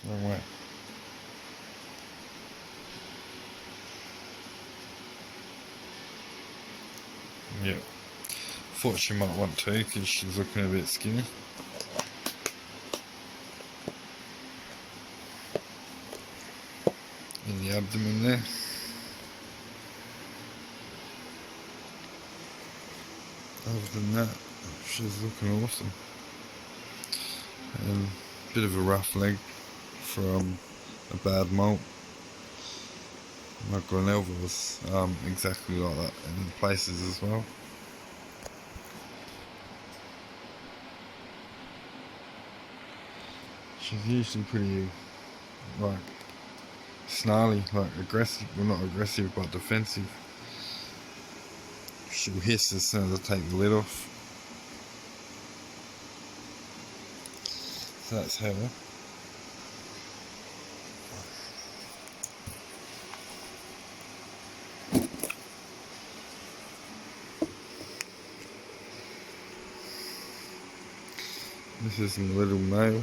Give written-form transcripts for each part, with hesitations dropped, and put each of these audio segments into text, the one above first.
Wrong way. Yeah. Thought she might want to because she's looking a bit skinny. In the abdomen there. Other than that, she's looking awesome. Bit of a rough leg from a bad molt. My Glenelva was exactly like that in places as well. She's usually pretty like snarly, like aggressive. Well, not aggressive, but defensive. She'll hiss as soon as I take the lid off. So that's her. This is a little male.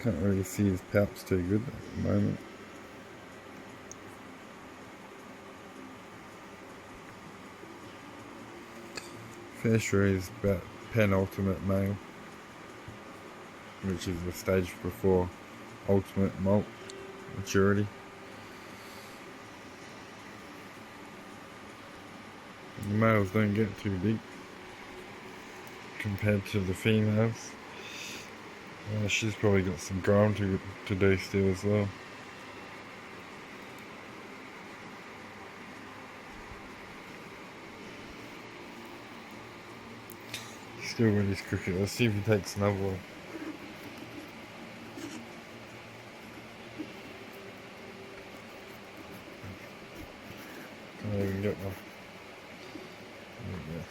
Can't really see his palps too good at the moment. Fairshrew is about penultimate male, which is the stage before ultimate molt maturity. The males don't get too big compared to the females. She's probably got some growing to do still as well. Still got his cricket. Let's see if he takes another one. Can't even get one. There we go.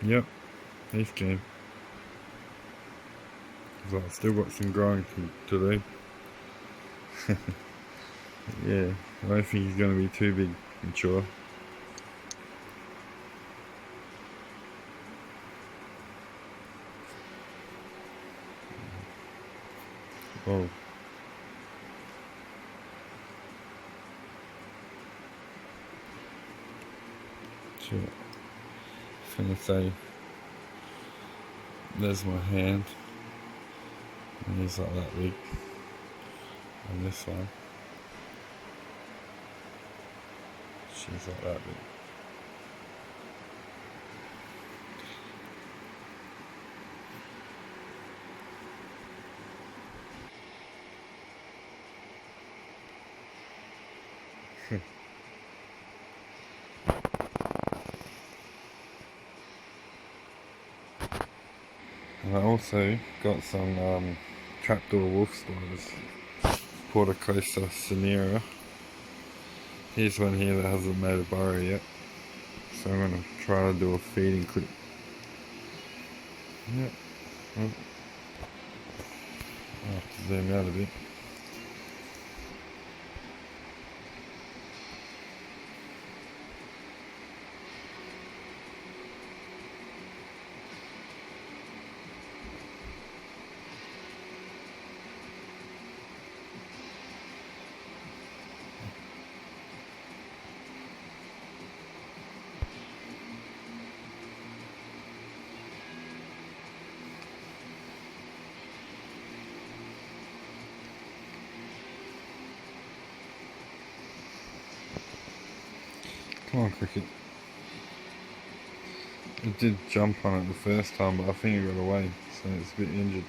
Yep, he's game. So I've still got some growing to do. Yeah, I don't think he's going to be too big mature. Oh, shit. Finna say, there's my hand. And he's like that big. And this one, she's like that big. And I also got some trapdoor wolf spiders. Portocosta cinerea. Here's one here that hasn't made a burrow yet. So I'm going to try to do a feeding clip. Yep. Oh, I'll have to zoom out a bit. Come on, cricket. It did jump on it the first time, but I think it got away, so it's a bit injured.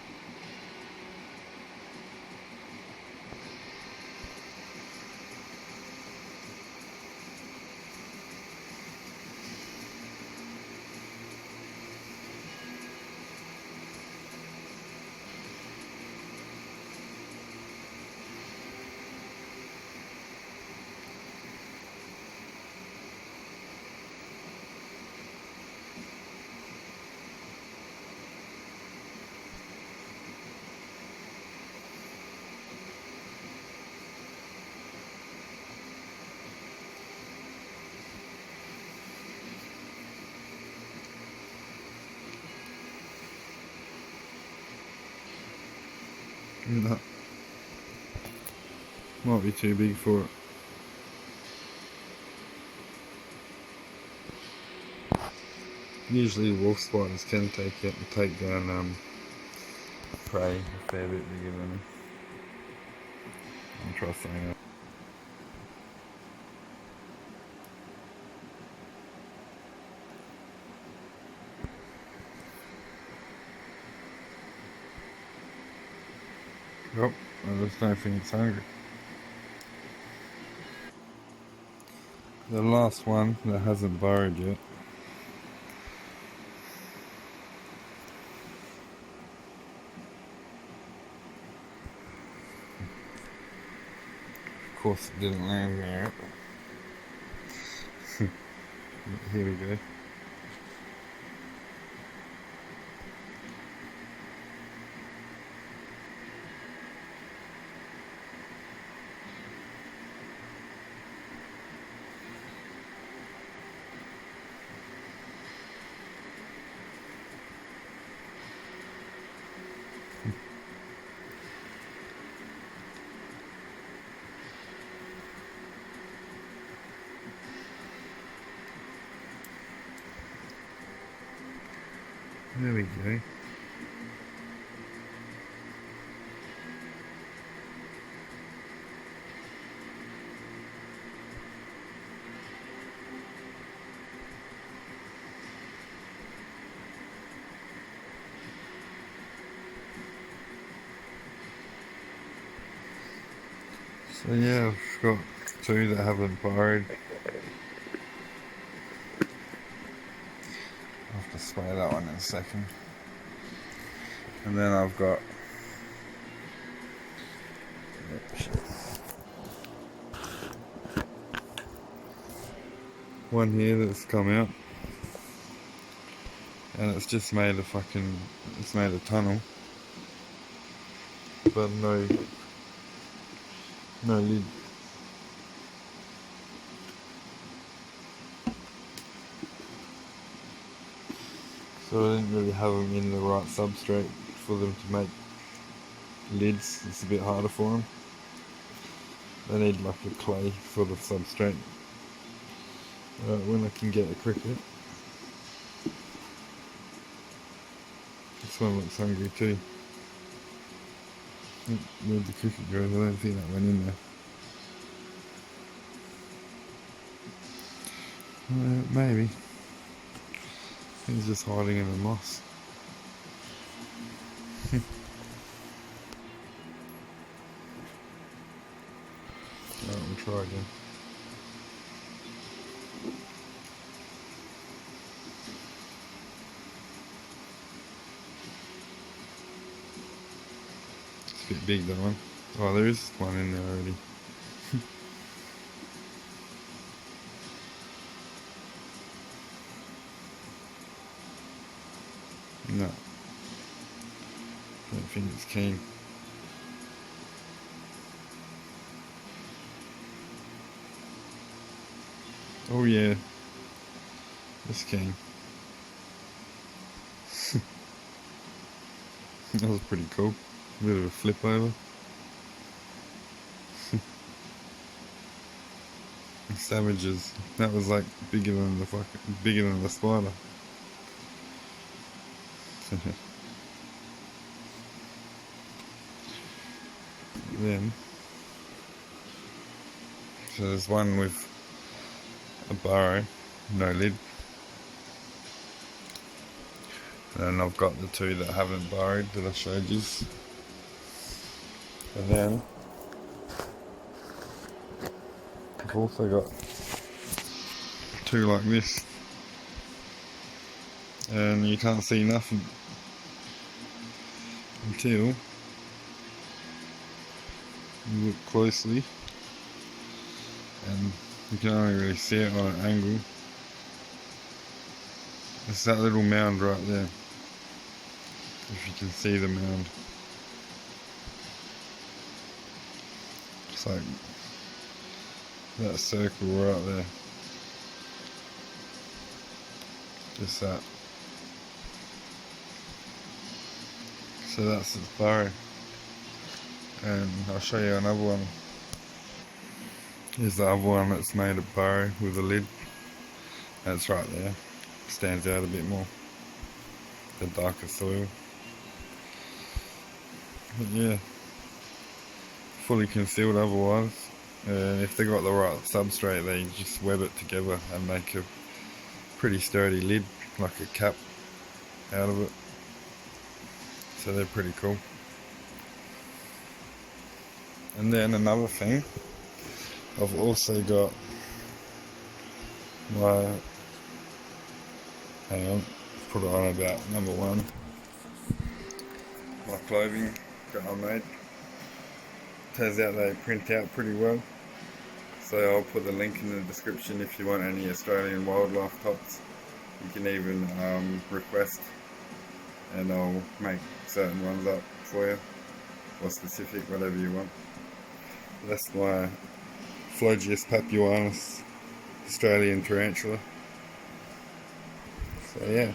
No, might be too big for it. Usually wolf spiders can take down prey a fair bit bigger than them. I'll try saying that. Yep, I just don't think it's hungry. The last one that hasn't burrowed yet. Of course it didn't land there. Here we go. There we go. So yeah, I've got two that haven't burrowed. I'll have to spray that one in a second. And then I've got one here that's come out. And it's just made it's made a tunnel. But no lid. So I didn't really have them in the right substrate for them to make lids, it's a bit harder for them. They need like a clay sort of substrate. When I can get a cricket. This one looks hungry too. Where'd the cricket go? I don't think that went in there. Maybe. He's just hiding in the moss. Alright, we'll try again. It's a bit big, that one. Oh, there is one in there already. No. Don't think it's keen. Oh yeah. It's keen. That was pretty cool. A bit of a flip over. Savages. That was like bigger than the spider. Then, so there's one with a burrow, no lid. And I've got the two that haven't burrowed that I showed you. And then I've also got two like this. And you can't see nothing until you look closely, and you can only really see it on an angle. It's that little mound right there, if you can see the mound. It's like that circle right there, just that. So that's its burrow. And I'll show you another one. Here's the other one that's made a burrow with a lid. That's right there. Stands out a bit more. The darker soil. But yeah, fully concealed otherwise. And if they got the right substrate, they just web it together and make a pretty sturdy lid, like a cap out of it. So they're pretty cool. And then another thing, I've also got my, hang on, put it on about number one, my clothing that I made. Turns out they print out pretty well, so I'll put the link in the description if you want any Australian wildlife tops. You can even request, and I'll make certain ones up for you, or specific, whatever you want. That's my Phlogius papuanus Australian tarantula. So yeah.